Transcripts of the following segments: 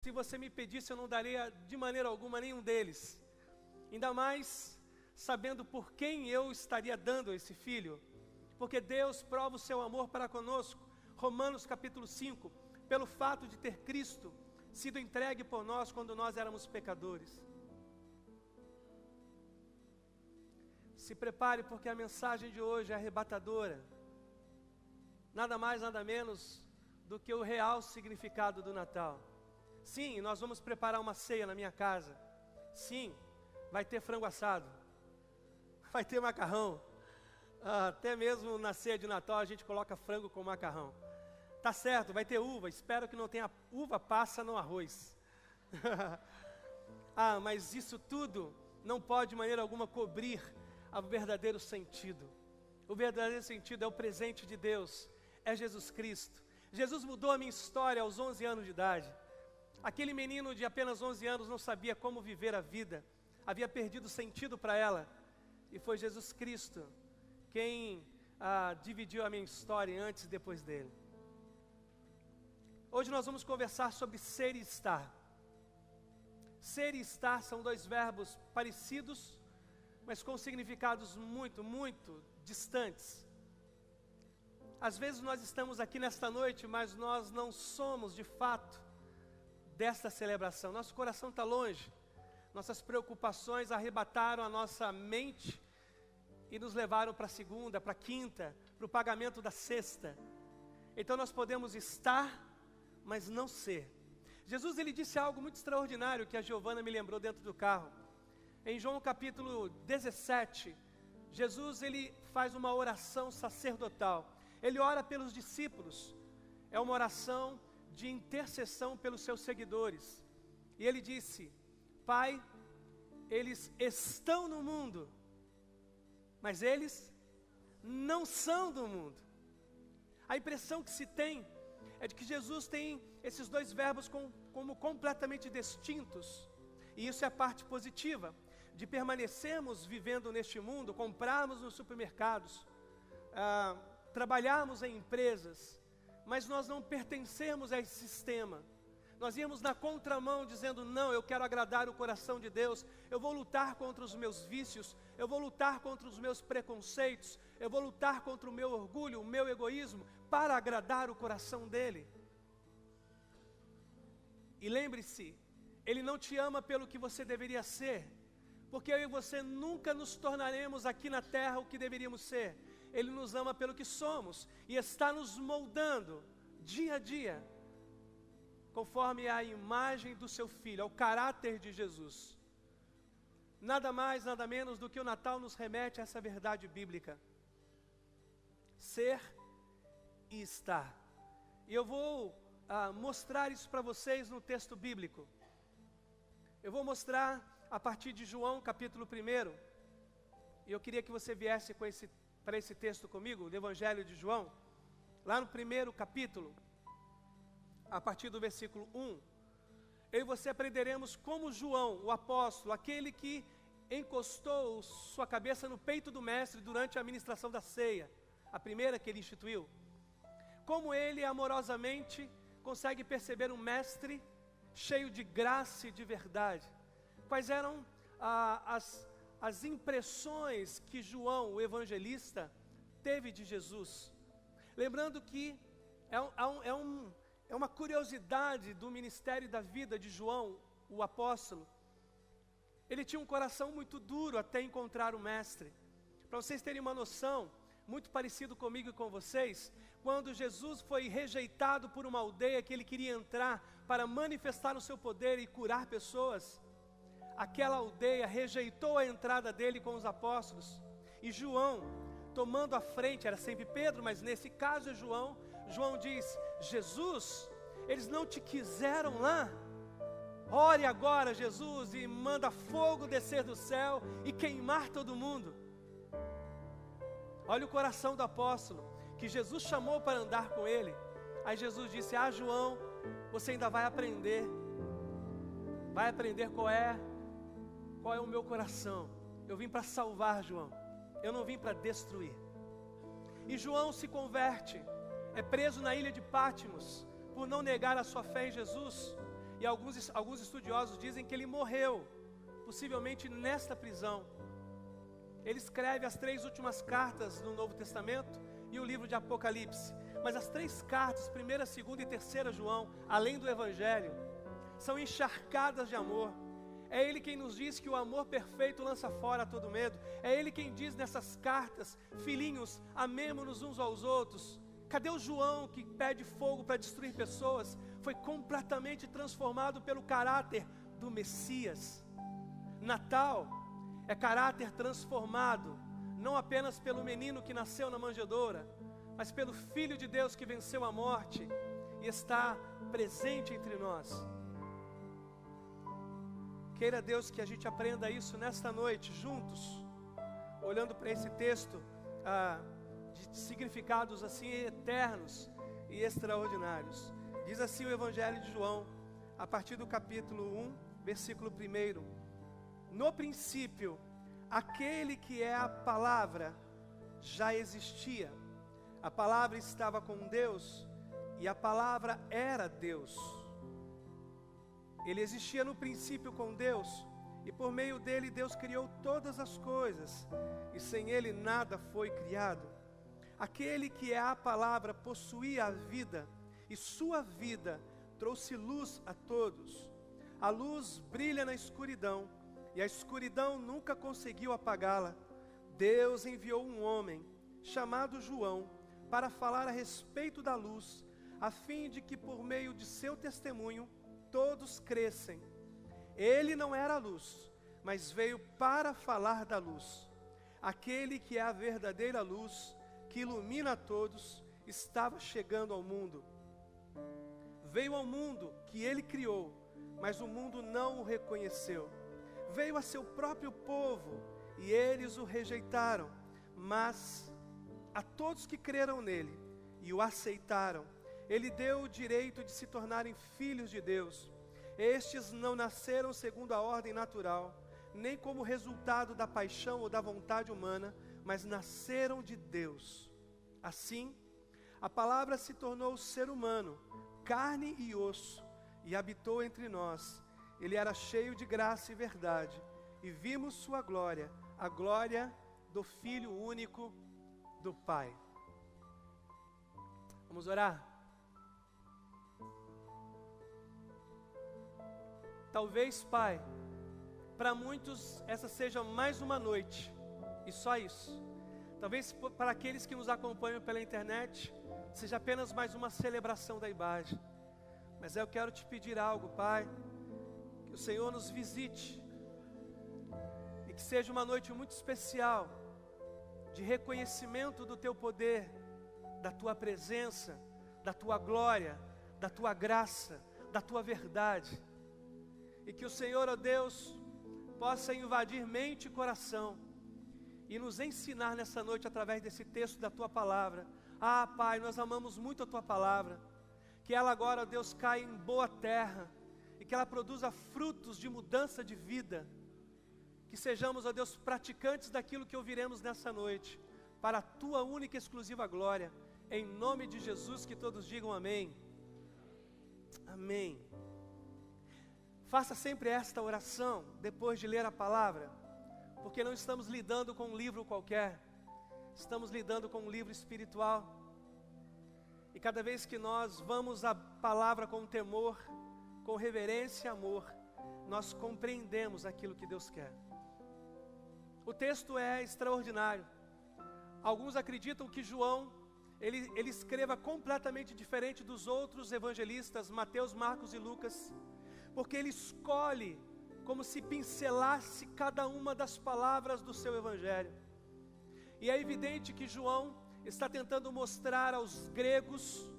Se você me pedisse, eu não daria de maneira alguma nenhum deles. Ainda mais sabendo por quem eu estaria dando esse filho. Porque Deus prova o seu amor para conosco. Romanos capítulo 5, pelo fato de ter Cristo sido entregue por nós quando nós éramos pecadores. Se prepare, porque a mensagem de hoje é arrebatadora. Nada mais, nada menos do que o real significado do Natal. Sim, nós vamos preparar uma ceia na minha casa. Sim, vai ter frango assado, vai ter macarrão. Até mesmo na ceia de Natal a gente coloca frango com macarrão. Tá certo, vai ter uva. Espero que não tenha uva passa no arroz. Mas isso tudo não pode de maneira alguma cobrir o verdadeiro sentido. O verdadeiro sentido é o presente de Deus, é Jesus Cristo. Jesus mudou a minha história aos 11 anos de idade. Aquele menino de apenas 11 anos não sabia como viver a vida, havia perdido sentido para ela, e foi Jesus Cristo quem dividiu a minha história antes e depois dele. Hoje nós vamos conversar sobre ser e estar. Ser e estar são dois verbos parecidos, mas com significados muito, muito distantes. Às vezes nós estamos aqui nesta noite, mas nós não somos de fato desta celebração. Nosso coração está longe. Nossas preocupações arrebataram a nossa mente e nos levaram para a segunda, para a quinta, para o pagamento da sexta. Então nós podemos estar, mas não ser. Jesus, ele disse algo muito extraordinário que a Giovana me lembrou dentro do carro. Em João capítulo 17, Jesus, ele faz uma oração sacerdotal. Ele ora pelos discípulos. É uma oração de intercessão pelos seus seguidores. E ele disse: Pai, eles estão no mundo, mas eles não são do mundo. A impressão que se tem é de que Jesus tem esses dois verbos como completamente distintos. E isso é a parte positiva, de permanecermos vivendo neste mundo, comprarmos nos supermercados, trabalharmos em empresas, mas nós não pertencemos a esse sistema. Nós íamos na contramão dizendo: não, eu quero agradar o coração de Deus, eu vou lutar contra os meus vícios, eu vou lutar contra os meus preconceitos, eu vou lutar contra o meu orgulho, o meu egoísmo, para agradar o coração dEle. E lembre-se, Ele não te ama pelo que você deveria ser, porque eu e você nunca nos tornaremos aqui na terra o que deveríamos ser. Ele nos ama pelo que somos e está nos moldando dia a dia, conforme a imagem do seu Filho, ao caráter de Jesus. Nada mais, nada menos do que o Natal nos remete a essa verdade bíblica. Ser e estar. E eu vou mostrar isso para vocês no texto bíblico. Eu vou mostrar a partir de João capítulo 1. E eu queria que você viesse para esse texto comigo, do Evangelho de João. Lá no 1º capítulo, a partir do versículo 1, eu e você aprenderemos como João, o apóstolo, aquele que encostou sua cabeça no peito do mestre durante a ministração da ceia, a primeira que ele instituiu, como ele amorosamente consegue perceber um mestre cheio de graça e de verdade. Quais eram as impressões que João, o evangelista, teve de Jesus? Lembrando que é uma curiosidade do ministério e da vida de João, o apóstolo. Ele tinha um coração muito duro até encontrar o mestre. Para vocês terem uma noção, muito parecido comigo e com vocês, quando Jesus foi rejeitado por uma aldeia que ele queria entrar para manifestar o seu poder e curar pessoas, aquela aldeia rejeitou a entrada dele com os apóstolos. E João, tomando a frente, era sempre Pedro, mas nesse caso é João diz: Jesus, eles não te quiseram lá? Ore agora, Jesus, e manda fogo descer do céu e queimar todo mundo. Olha o coração do apóstolo, que Jesus chamou para andar com ele. Aí Jesus disse: João, você ainda vai aprender qual é o meu coração. Eu vim para salvar, João, eu não vim para destruir. E João se converte, é preso na ilha de Pátimos por não negar a sua fé em Jesus. E alguns estudiosos dizem que ele morreu, possivelmente nesta prisão. Ele escreve as 3 últimas cartas do Novo Testamento e o livro de Apocalipse. Mas as 3 cartas, 1ª, 2ª e 3ª João, além do Evangelho, são encharcadas de amor. É Ele quem nos diz que o amor perfeito lança fora todo medo. É Ele quem diz nessas cartas: filhinhos, amemo-nos uns aos outros. Cadê o João que pede fogo para destruir pessoas? Foi completamente transformado pelo caráter do Messias. Natal é caráter transformado, não apenas pelo menino que nasceu na manjedoura, mas pelo Filho de Deus que venceu a morte e está presente entre nós. Queira Deus que a gente aprenda isso nesta noite, juntos, olhando para esse texto de significados assim eternos e extraordinários. Diz assim o Evangelho de João, a partir do capítulo 1, versículo 1: No princípio, aquele que é a palavra já existia. A palavra estava com Deus e a palavra era Deus. Ele existia no princípio com Deus, e por meio dele Deus criou todas as coisas, e sem ele nada foi criado. Aquele que é a palavra possuía a vida, e sua vida trouxe luz a todos. A luz brilha na escuridão, e a escuridão nunca conseguiu apagá-la. Deus enviou um homem, chamado João, para falar a respeito da luz, a fim de que por meio de seu testemunho todos crescem. Ele não era a luz, mas veio para falar da luz. Aquele que é a verdadeira luz, que ilumina a todos, estava chegando ao mundo. Veio ao mundo que ele criou, mas o mundo não o reconheceu. Veio a seu próprio povo, e eles o rejeitaram. Mas a todos que creram nele e o aceitaram, ele deu o direito de se tornarem filhos de Deus. Estes não nasceram segundo a ordem natural, nem como resultado da paixão ou da vontade humana, mas nasceram de Deus. Assim, a palavra se tornou ser humano, carne e osso, e habitou entre nós. Ele era cheio de graça e verdade, e vimos sua glória, a glória do Filho único do Pai. Vamos orar? Talvez, Pai, para muitos essa seja mais uma noite, e só isso. Talvez para aqueles que nos acompanham pela internet, seja apenas mais uma celebração da IBAGE. Mas eu quero te pedir algo, Pai, que o Senhor nos visite, e que seja uma noite muito especial, de reconhecimento do Teu poder, da Tua presença, da Tua glória, da Tua graça, da Tua verdade. E que o Senhor, ó Deus, possa invadir mente e coração, e nos ensinar nessa noite através desse texto da Tua Palavra. Ah, Pai, nós amamos muito a Tua Palavra, que ela agora, ó Deus, caia em boa terra, e que ela produza frutos de mudança de vida, que sejamos, ó Deus, praticantes daquilo que ouviremos nessa noite, para a Tua única e exclusiva glória, em nome de Jesus, que todos digam amém. Amém. Faça sempre esta oração, depois de ler a palavra, porque não estamos lidando com um livro qualquer, estamos lidando com um livro espiritual, e cada vez que nós vamos à palavra com temor, com reverência e amor, nós compreendemos aquilo que Deus quer. O texto é extraordinário. Alguns acreditam que João, ele escreva completamente diferente dos outros evangelistas, Mateus, Marcos e Lucas, porque ele escolhe como se pincelasse cada uma das palavras do seu evangelho. E é evidente que João está tentando mostrar aos gregos,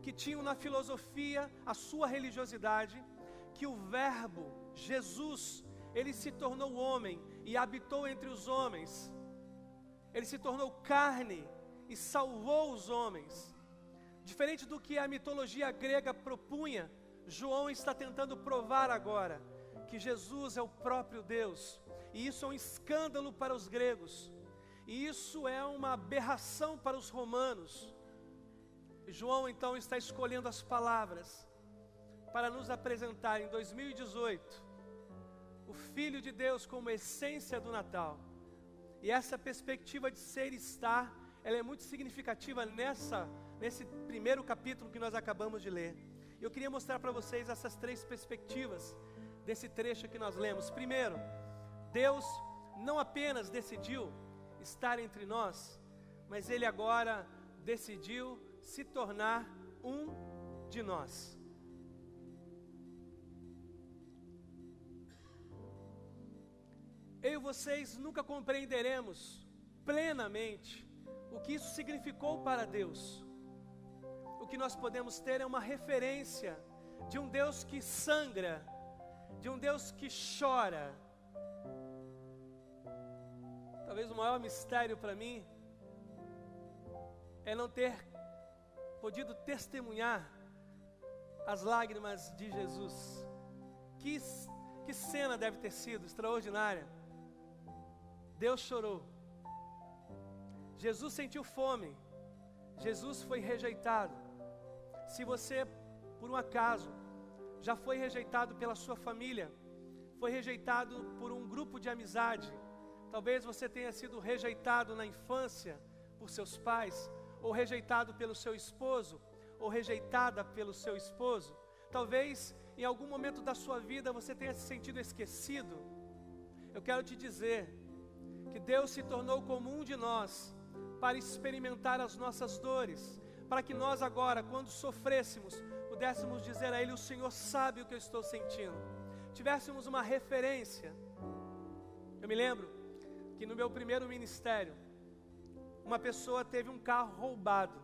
que tinham na filosofia a sua religiosidade, que o verbo, Jesus, ele se tornou homem e habitou entre os homens. Ele se tornou carne e salvou os homens. Diferente do que a mitologia grega propunha, João está tentando provar agora que Jesus é o próprio Deus. E isso é um escândalo para os gregos. E isso é uma aberração para os romanos. João então está escolhendo as palavras para nos apresentar em 2018 o Filho de Deus como essência do Natal. E essa perspectiva de ser e estar, ela é muito significativa nesse primeiro capítulo que nós acabamos de ler. Eu queria mostrar para vocês essas três perspectivas desse trecho que nós lemos. Primeiro, Deus não apenas decidiu estar entre nós, mas Ele agora decidiu se tornar um de nós. Eu e vocês nunca compreenderemos plenamente o que isso significou para Deus. O que nós podemos ter é uma referência de um Deus que sangra, de um Deus que chora. Talvez o maior mistério para mim é não ter podido testemunhar as lágrimas de Jesus. Que cena deve ter sido extraordinária. Deus chorou. Jesus sentiu fome. Jesus foi rejeitado. Se você, por um acaso, já foi rejeitado pela sua família, foi rejeitado por um grupo de amizade, talvez você tenha sido rejeitado na infância por seus pais, ou rejeitado pelo seu esposo, ou rejeitada pelo seu esposo. Talvez em algum momento da sua vida você tenha se sentido esquecido. Eu quero te dizer que Deus se tornou como um de nós para experimentar as nossas dores, para que nós agora, quando sofrêssemos, pudéssemos dizer a Ele: o Senhor sabe o que eu estou sentindo. Tivéssemos uma referência. Eu me lembro que no meu primeiro ministério, uma pessoa teve um carro roubado.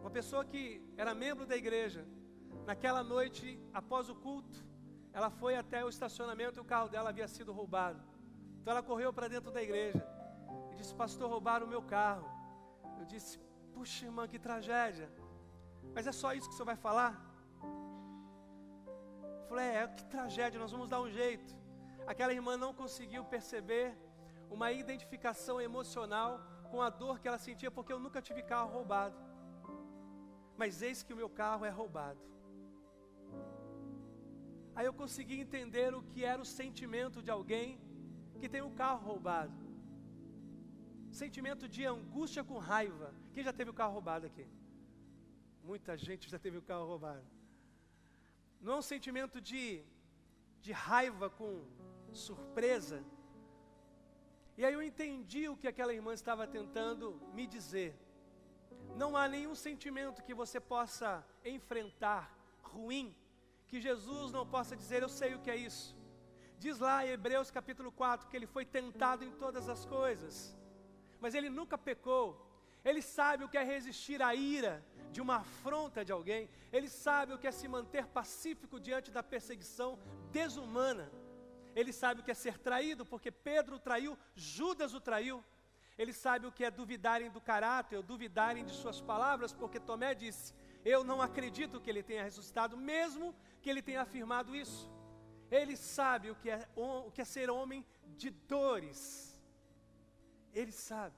Uma pessoa que era membro da igreja. Naquela noite, após o culto, ela foi até o estacionamento e o carro dela havia sido roubado. Então ela correu para dentro da igreja e disse: pastor, roubaram o meu carro. Eu disse: puxa, irmã, que tragédia. Mas é só isso que o senhor vai falar? Eu falei: que tragédia, nós vamos dar um jeito. Aquela irmã não conseguiu perceber uma identificação emocional com a dor que ela sentia, porque eu nunca tive carro roubado. Mas eis que o meu carro é roubado. Aí eu consegui entender o que era o sentimento de alguém que tem o carro roubado. Sentimento de angústia com raiva. Quem já teve o carro roubado aqui? Muita gente já teve o carro roubado. Não é um sentimento de raiva com surpresa. E aí eu entendi o que aquela irmã estava tentando me dizer. Não há nenhum sentimento que você possa enfrentar ruim, que Jesus não possa dizer: eu sei o que é isso. Diz lá em Hebreus capítulo 4 que ele foi tentado em todas as coisas, mas ele nunca pecou. Ele sabe o que é resistir à ira de uma afronta de alguém. Ele sabe o que é se manter pacífico diante da perseguição desumana. Ele sabe o que é ser traído, porque Pedro o traiu, Judas o traiu. Ele sabe o que é duvidarem do caráter, ou duvidarem de suas palavras, porque Tomé disse: eu não acredito que ele tenha ressuscitado, mesmo que ele tenha afirmado isso. Ele sabe o que é ser homem de dores. Ele sabe.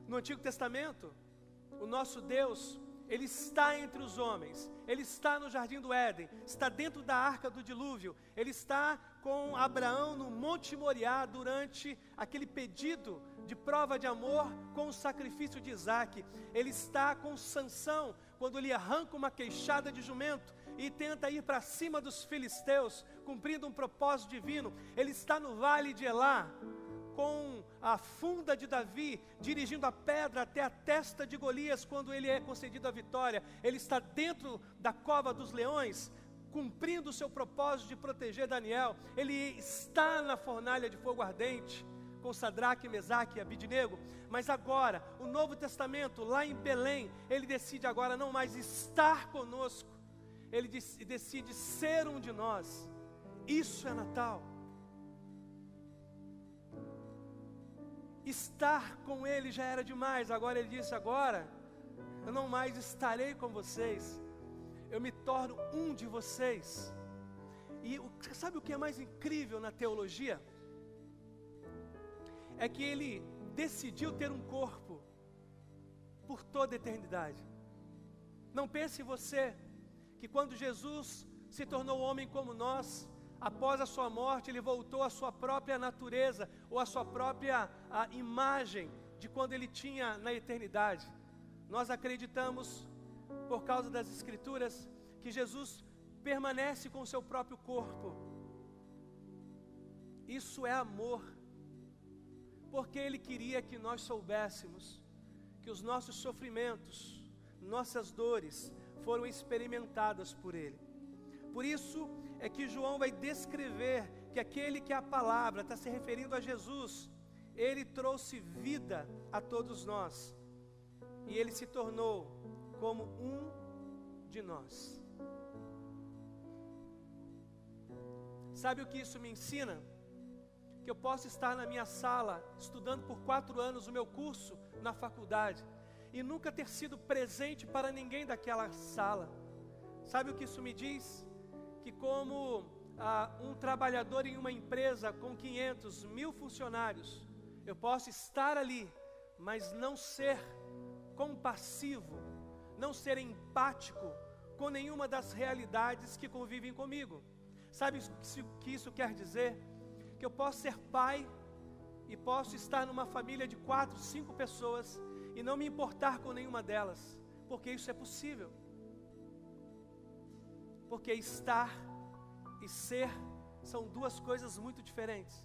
No Antigo Testamento, o nosso Deus, Ele está entre os homens. Ele está no Jardim do Éden, está dentro da Arca do Dilúvio. Ele está com Abraão no Monte Moriá durante aquele pedido de prova de amor com o sacrifício de Isaac. Ele está com Sansão, quando ele arranca uma queixada de jumento e tenta ir para cima dos filisteus, cumprindo um propósito divino. Ele está no vale de Elá, com a funda de Davi, dirigindo a pedra até a testa de Golias, quando ele é concedido a vitória. Ele está dentro da cova dos leões, cumprindo o seu propósito de proteger Daniel. Ele está na fornalha de fogo ardente, com Sadraque, Mesaque e Abidnego. Mas agora, o Novo Testamento, lá em Belém, ele decide agora não mais estar conosco, ele decide ser um de nós. Isso é Natal. Estar com Ele já era demais. Agora Ele disse: agora eu não mais estarei com vocês, eu me torno um de vocês. E sabe o que é mais incrível na teologia? É que Ele decidiu ter um corpo por toda a eternidade. Não pense você que quando Jesus se tornou homem como nós, após a sua morte, ele voltou à sua própria natureza, ou à sua própria imagem de quando ele tinha na eternidade. Nós acreditamos, por causa das Escrituras, que Jesus permanece com o seu próprio corpo. Isso é amor, porque Ele queria que nós soubéssemos que os nossos sofrimentos, nossas dores, foram experimentadas por Ele. Por isso é que João vai descrever que aquele que é a palavra, está se referindo a Jesus, Ele trouxe vida a todos nós, e Ele se tornou como um de nós. Sabe o que isso me ensina? Que eu posso estar na minha sala, estudando por 4 anos o meu curso na faculdade, e nunca ter sido presente para ninguém daquela sala. Sabe o que isso me diz? Que como um trabalhador em uma empresa com 500, 1000 funcionários, eu posso estar ali, mas não ser compassivo, não ser empático com nenhuma das realidades que convivem comigo. Sabe o que isso quer dizer? Que eu posso ser pai e posso estar numa família de 4, 5 pessoas e não me importar com nenhuma delas, porque isso é possível. Porque estar e ser são duas coisas muito diferentes.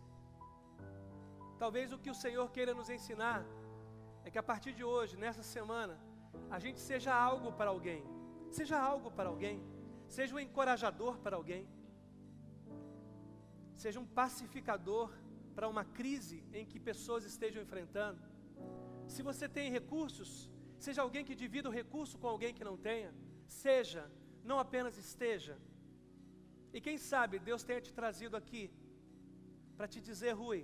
Talvez o que o Senhor queira nos ensinar é que a partir de hoje, nessa semana, a gente seja algo para alguém. Seja algo para alguém. Seja um encorajador para alguém. Seja um pacificador para uma crise em que pessoas estejam enfrentando. Se você tem recursos, seja alguém que divida o recurso com alguém que não tenha. Seja, não apenas esteja. E quem sabe Deus tenha te trazido aqui para te dizer, Rui,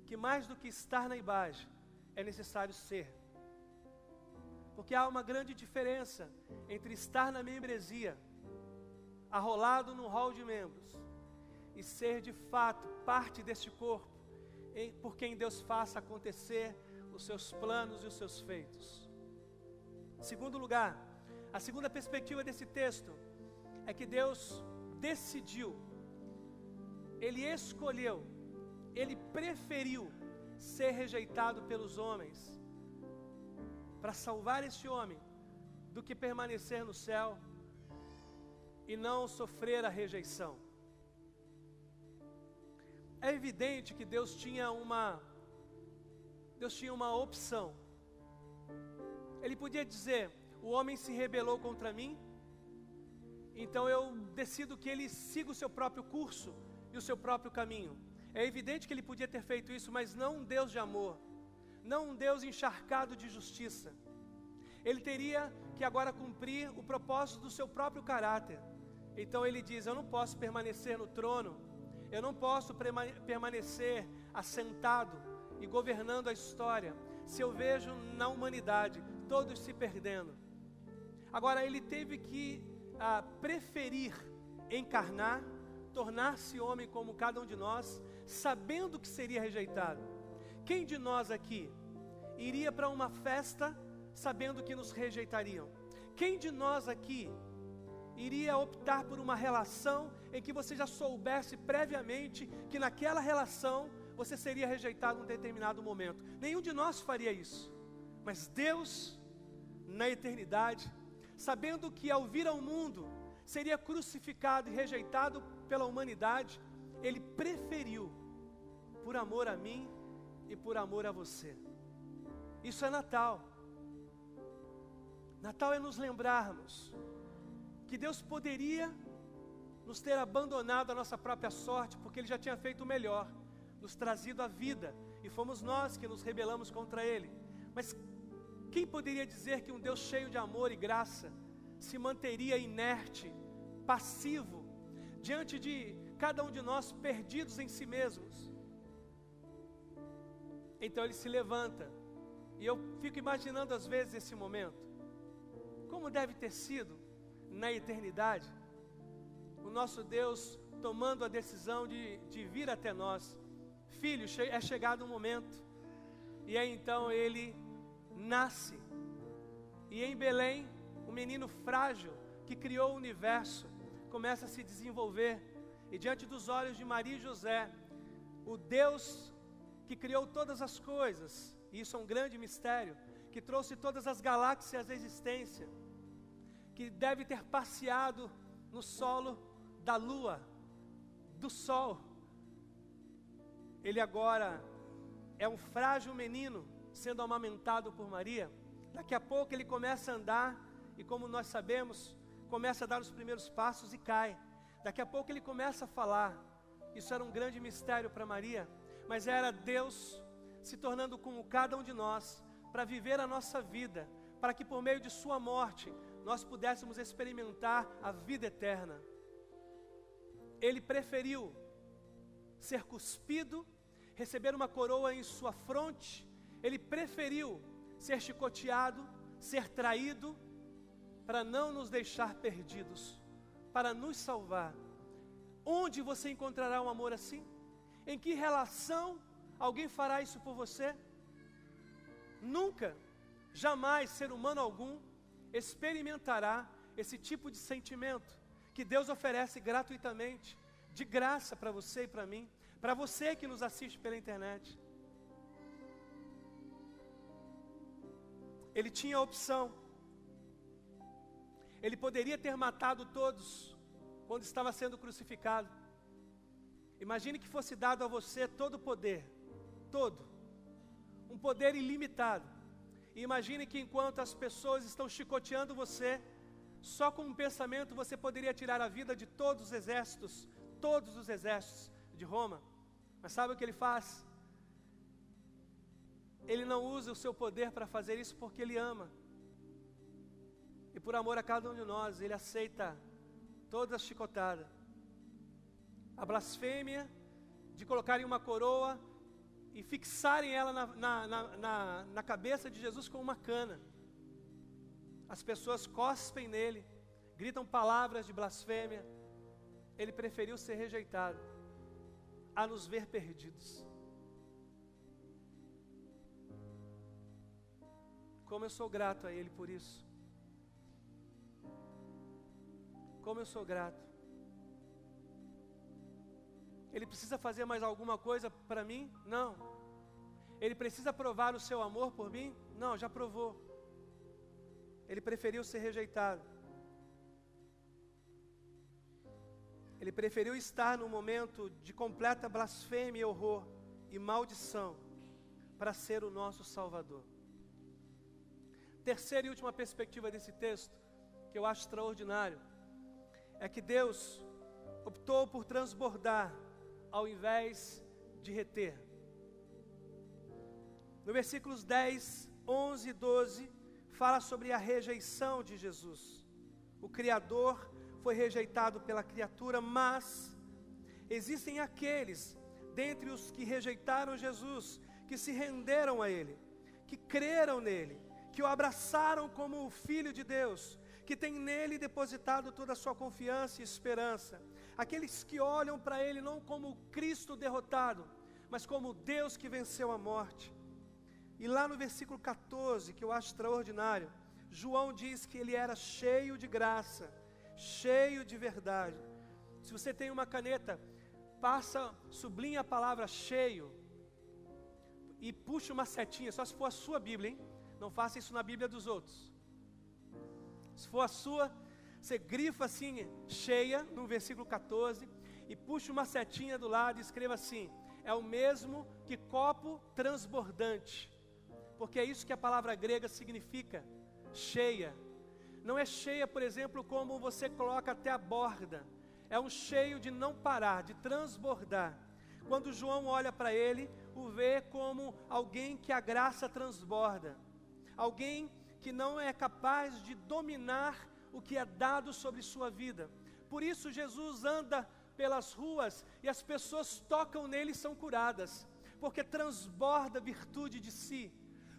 que mais do que estar na imagem, é necessário ser. Porque há uma grande diferença entre estar na membresia, arrolado num hall de membros, e ser de fato parte deste corpo, por quem Deus faça acontecer os seus planos e os seus feitos. Segundo lugar, a segunda perspectiva desse texto é que Deus decidiu, Ele escolheu, Ele preferiu ser rejeitado pelos homens para salvar este homem do que permanecer no céu e não sofrer a rejeição. É evidente que Deus tinha uma opção. Ele podia dizer, o homem se rebelou contra mim, então eu decido que ele siga o seu próprio curso e o seu próprio caminho. É evidente que ele podia ter feito isso, mas não um Deus de amor, não um Deus encharcado de justiça. Ele teria que agora cumprir o propósito do seu próprio caráter. Então ele diz, eu não posso permanecer no trono, eu não posso permanecer assentado e governando a história, se eu vejo na humanidade todos se perdendo. Agora ele teve que preferir encarnar, tornar-se homem como cada um de nós, sabendo que seria rejeitado. Quem de nós aqui iria para uma festa sabendo que nos rejeitariam? Quem de nós aqui iria optar por uma relação em que você já soubesse previamente que naquela relação você seria rejeitado em um determinado momento? Nenhum de nós faria isso. Mas Deus, na eternidade, sabendo que ao vir ao mundo seria crucificado e rejeitado pela humanidade, Ele preferiu, por amor a mim e por amor a você. Isso é Natal. Natal é nos lembrarmos que Deus poderia nos ter abandonado a nossa própria sorte, porque Ele já tinha feito o melhor, nos trazido a vida, e fomos nós que nos rebelamos contra Ele. Mas quem poderia dizer que um Deus cheio de amor e graça se manteria inerte, passivo, diante de cada um de nós perdidos em si mesmos? Então Ele se levanta, e eu fico imaginando às vezes esse momento, como deve ter sido na eternidade, o nosso Deus tomando a decisão de vir até nós. Filho, é chegado um momento, e aí então Ele nasce, e em Belém, um menino frágil, que criou o universo, começa a se desenvolver. E diante dos olhos de Maria e José, o Deus que criou todas as coisas, e isso é um grande mistério, que trouxe todas as galáxias à existência, que deve ter passeado no solo da lua, do sol. Ele agora é um frágil menino sendo amamentado por Maria. Daqui a pouco ele começa a andar e, como nós sabemos, começa a dar os primeiros passos e cai. Daqui a pouco ele começa a falar. Isso era um grande mistério para Maria, mas era Deus se tornando como cada um de nós, para viver a nossa vida, para que por meio de sua morte, nós pudéssemos experimentar a vida eterna. Ele preferiu ser cuspido, receber uma coroa em sua fronte. Ele preferiu ser chicoteado, ser traído, para não nos deixar perdidos, para nos salvar. Onde você encontrará um amor assim? Em que relação alguém fará isso por você? Nunca, jamais ser humano algum experimentará esse tipo de sentimento que Deus oferece gratuitamente, de graça para você e para mim, para você que nos assiste pela internet. Ele tinha a opção. Ele poderia ter matado todos quando estava sendo crucificado. Imagine que fosse dado a você todo o poder, todo, um poder ilimitado. E imagine que enquanto as pessoas estão chicoteando você, só com um pensamento você poderia tirar a vida de todos os exércitos de Roma. Mas sabe o que ele faz? Ele não usa o seu poder para fazer isso porque ele ama. E por amor a cada um de nós, ele aceita toda a chicotada. A blasfêmia de colocarem uma coroa e fixarem ela na cabeça de Jesus com uma cana. As pessoas cospem nele, gritam palavras de blasfêmia. Ele preferiu ser rejeitado a nos ver perdidos. Como eu sou grato a Ele por isso. Como eu sou grato. Ele precisa fazer mais alguma coisa para mim? Não. Ele precisa provar o seu amor por mim? Não, já provou. Ele preferiu ser rejeitado. Ele preferiu estar num momento de completa blasfêmia e horror e maldição para ser o nosso Salvador. Terceira e última perspectiva desse texto, que eu acho extraordinário, é que Deus optou por transbordar ao invés de reter. No versículos 10, 11 e 12, fala sobre a rejeição de Jesus. O Criador foi rejeitado pela criatura, mas existem aqueles, dentre os que rejeitaram Jesus, que se renderam a Ele, que creram nele, que o abraçaram como o Filho de Deus, que tem nele depositado toda a sua confiança e esperança. Aqueles que olham para Ele não como o Cristo derrotado, mas como o Deus que venceu a morte. E lá no versículo 14, que eu acho extraordinário, João diz que Ele era cheio de graça, cheio de verdade. Se você tem uma caneta, sublinha a palavra cheio e puxa uma setinha, só se for a sua Bíblia, hein? Não faça isso na Bíblia dos outros. Se for a sua, você grifa assim, cheia, no versículo 14, e puxa uma setinha do lado e escreva assim: é o mesmo que copo transbordante, porque é isso que a palavra grega significa, cheia. Não é cheia, por exemplo, como você coloca até a borda, é um cheio de não parar, de transbordar. Quando João olha para ele, o vê como alguém que a graça transborda, alguém que não é capaz de dominar o que é dado sobre sua vida. Por isso Jesus anda pelas ruas e as pessoas tocam nele e são curadas, porque transborda virtude de si.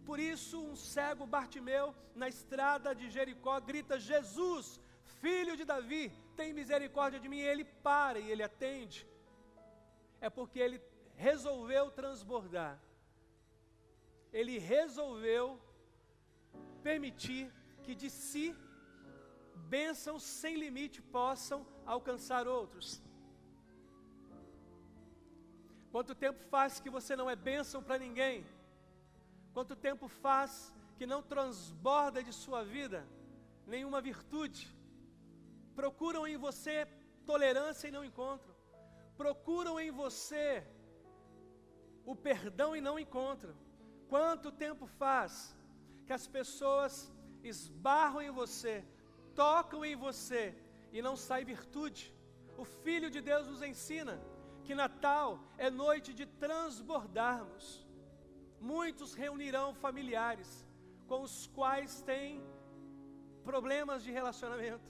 Por isso um cego Bartimeu na estrada de Jericó grita: Jesus, filho de Davi, tem misericórdia de mim. E ele para e ele atende. É porque ele resolveu transbordar. Ele resolveu permitir que de si, bênçãos sem limite possam alcançar outros. Quanto tempo faz que você não é bênção para ninguém? Quanto tempo faz que não transborda de sua vida nenhuma virtude? Procuram em você tolerância e não encontram. Procuram em você o perdão e não encontram. Quanto tempo faz que as pessoas esbarram em você, tocam em você e não sai virtude? O Filho de Deus nos ensina que Natal é noite de transbordarmos. Muitos reunirão familiares com os quais têm problemas de relacionamento.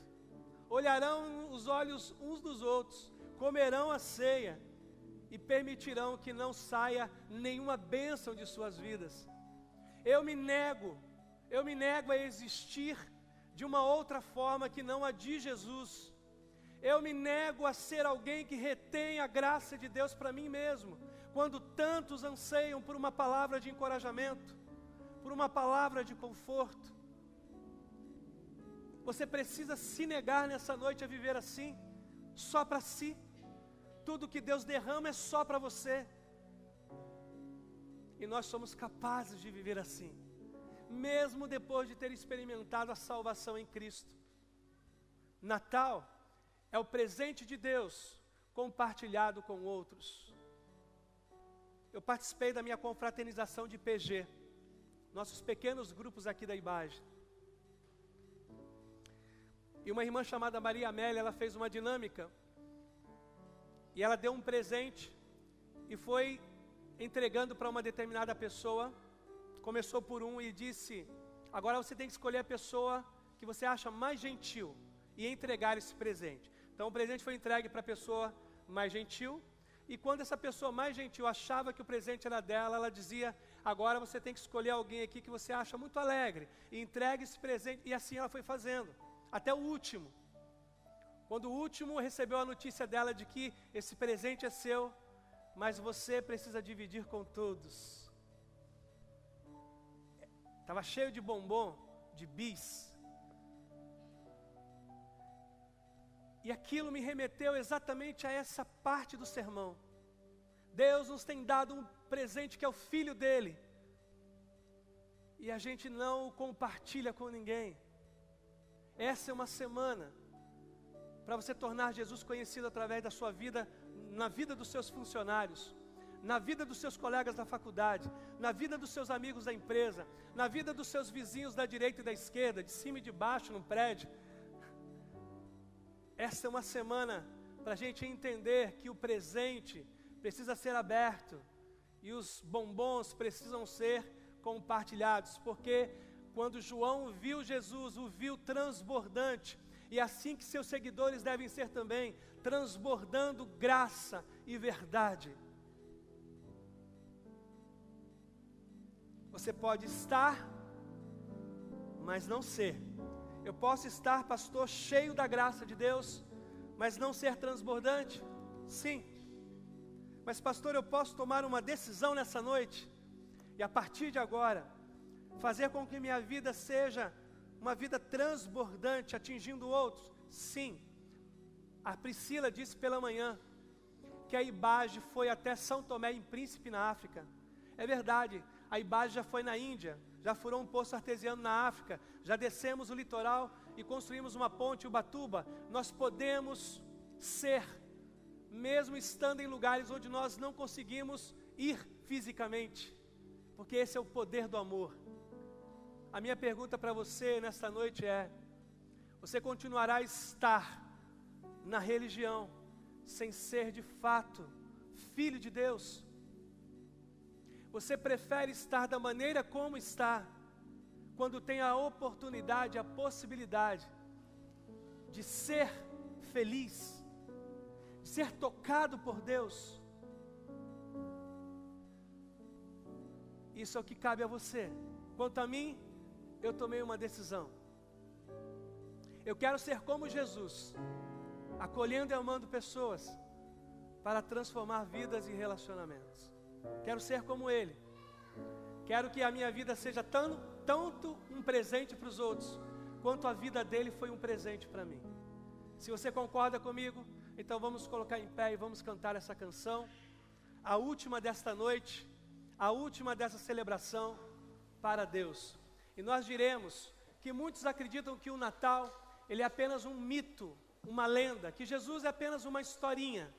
Olharão os olhos uns dos outros, comerão a ceia e permitirão que não saia nenhuma bênção de suas vidas. Eu me nego a existir de uma outra forma que não a de Jesus. Eu me nego a ser alguém que retém a graça de Deus para mim mesmo, quando tantos anseiam por uma palavra de encorajamento, por uma palavra de conforto. Você precisa se negar nessa noite a viver assim, só para si. Tudo que Deus derrama é só para você. E nós somos capazes de viver assim, mesmo depois de ter experimentado a salvação em Cristo. Natal é o presente de Deus compartilhado com outros. Eu participei da minha confraternização de PG, nossos pequenos grupos aqui da IBAGE. E uma irmã chamada Maria Amélia, ela fez uma dinâmica. E ela deu um presente e foi entregando para uma determinada pessoa. Começou por um e disse: agora você tem que escolher a pessoa que você acha mais gentil e entregar esse presente. Então o presente foi entregue para a pessoa mais gentil. E quando essa pessoa mais gentil achava que o presente era dela, ela dizia: agora você tem que escolher alguém aqui que você acha muito alegre e entregue esse presente. E assim ela foi fazendo, até o último. Quando o último recebeu a notícia dela de que esse presente é seu, mas você precisa dividir com todos. Estava cheio de bombom, de bis. E aquilo me remeteu exatamente a essa parte do sermão. Deus nos tem dado um presente que é o Filho dele. E a gente não o compartilha com ninguém. Essa é uma semana para você tornar Jesus conhecido através da sua vida, na vida dos seus funcionários, na vida dos seus colegas da faculdade, na vida dos seus amigos da empresa, na vida dos seus vizinhos da direita e da esquerda, de cima e de baixo no prédio. Essa é uma semana para a gente entender que o presente precisa ser aberto e os bombons precisam ser compartilhados, porque quando João viu Jesus, o viu transbordante, e assim que seus seguidores devem ser também, transbordando graça e verdade. Você pode estar, mas não ser. Eu posso estar, pastor, cheio da graça de Deus, mas não ser transbordante? Sim. Mas, pastor, eu posso tomar uma decisão nessa noite, e a partir de agora, fazer com que minha vida seja uma vida transbordante, atingindo outros? Sim. A Priscila disse pela manhã que a IBAGE foi até São Tomé e Príncipe na África. É verdade, a IBAGE já foi na Índia, já furou um poço artesiano na África, já descemos o litoral e construímos uma ponte em Ubatuba. Nós podemos ser, mesmo estando em lugares onde nós não conseguimos ir fisicamente, porque esse é o poder do amor. A minha pergunta para você nesta noite é: você continuará a estar na religião sem ser de fato filho de Deus? Você prefere estar da maneira como está, quando tem a oportunidade, a possibilidade de ser feliz, de ser tocado por Deus? Isso é o que cabe a você. Quanto a mim, eu tomei uma decisão. Eu quero ser como Jesus, acolhendo e amando pessoas para transformar vidas e relacionamentos. Quero ser como Ele. Quero que a minha vida seja tanto um presente para os outros, quanto a vida dele foi um presente para mim. Se você concorda comigo, então vamos colocar em pé e vamos cantar essa canção, a última desta noite, a última dessa celebração para Deus. E nós diremos que muitos acreditam que o Natal, ele é apenas um mito, uma lenda, que Jesus é apenas uma historinha,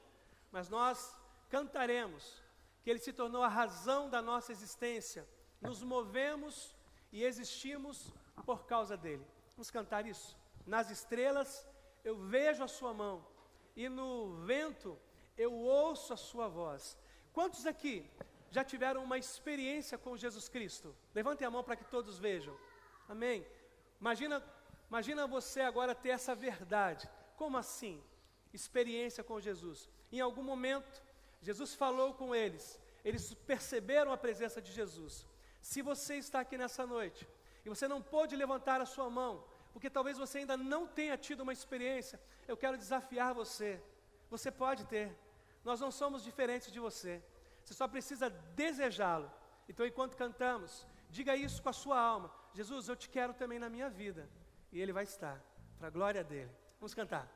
mas nós cantaremos que ele se tornou a razão da nossa existência, nos movemos e existimos por causa dele. Vamos cantar isso? Nas estrelas eu vejo a sua mão, e no vento eu ouço a sua voz. Quantos aqui já tiveram uma experiência com Jesus Cristo? Levantem a mão para que todos vejam. Amém? Imagina você agora ter essa verdade. Como assim? Experiência com Jesus. Em algum momento, Jesus falou com eles. Eles perceberam a presença de Jesus. Se você está aqui nessa noite e você não pôde levantar a sua mão, porque talvez você ainda não tenha tido uma experiência, eu quero desafiar você. Você pode ter. Nós não somos diferentes de você. Você só precisa desejá-lo. Então, enquanto cantamos, diga isso com a sua alma. Jesus, eu te quero também na minha vida. E ele vai estar, para a glória dele. Vamos cantar.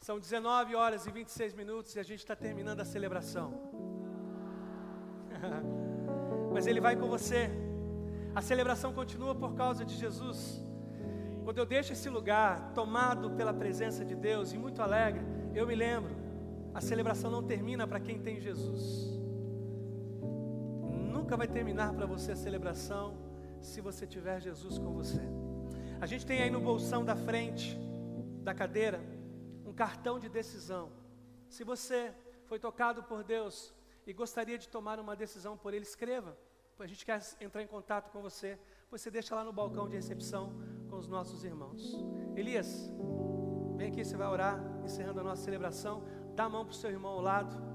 São 19 horas e 26 minutos e a gente está terminando a celebração. Mas Ele vai com você. A celebração continua por causa de Jesus. Quando eu deixo esse lugar tomado pela presença de Deus e muito alegre, eu me lembro, a celebração não termina para quem tem Jesus. nunca vai terminar para você a celebração se você tiver Jesus com você. A gente tem aí no bolsão da frente da cadeira um cartão de decisão. Se você foi tocado por Deus e gostaria de tomar uma decisão por Ele, escreva. A gente quer entrar em contato com você. Você deixa lá no balcão de recepção com os nossos irmãos. Elias, vem aqui, você vai orar, encerrando a nossa celebração. Dá a mão para o seu irmão ao lado.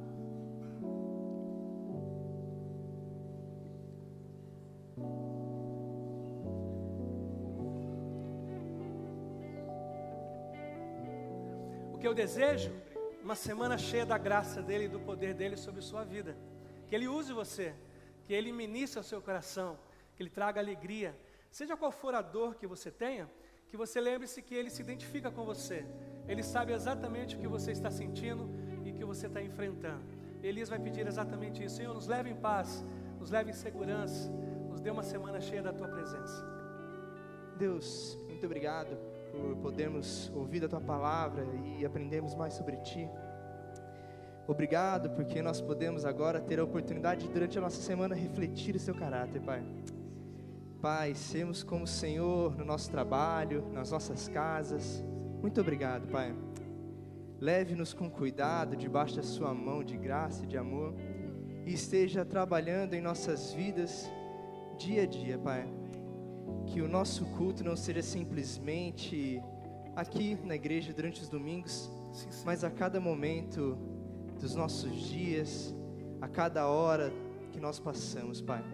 O que eu desejo, uma semana cheia da graça dEle e do poder dEle sobre sua vida. Que Ele use você, que Ele ministre ao seu coração, que Ele traga alegria. Seja qual for a dor que você tenha, que você lembre-se que Ele se identifica com você. Ele sabe exatamente o que você está sentindo e o que você está enfrentando. Elias vai pedir exatamente isso. Senhor, nos leve em paz, nos leve em segurança, nos dê uma semana cheia da Tua presença. Deus, muito obrigado por podermos ouvir da Tua palavra e aprendermos mais sobre Ti. Obrigado porque nós podemos agora ter a oportunidade de, durante a nossa semana, refletir o Seu caráter, Pai. Pai, sermos como o Senhor no nosso trabalho, nas nossas casas. Muito obrigado, Pai. Leve-nos com cuidado debaixo da Sua mão de graça e de amor e esteja trabalhando em nossas vidas dia a dia, Pai. Que o nosso culto não seja simplesmente aqui na igreja durante os domingos, mas a cada momento dos nossos dias, a cada hora que nós passamos, Pai.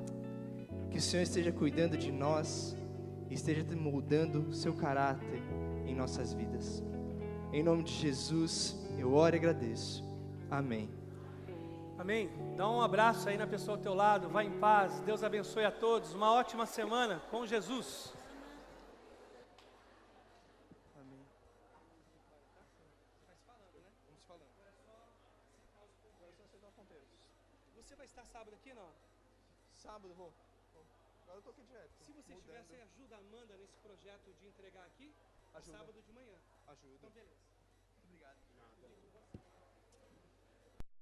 Que o Senhor esteja cuidando de nós e esteja moldando o Seu caráter em nossas vidas. Em nome de Jesus, eu oro e agradeço. Amém. Amém. Dá um abraço aí na pessoa ao teu lado. Vá em paz. Deus abençoe a todos. Uma ótima semana com Jesus. Amém. Você vai estar sábado aqui, não? Sábado vou. Agora eu tô aqui direto. Se você estiver, você ajuda a Amanda nesse projeto de entregar aqui? Ajuda. Sábado de manhã. Ajuda. Então, beleza. Obrigado.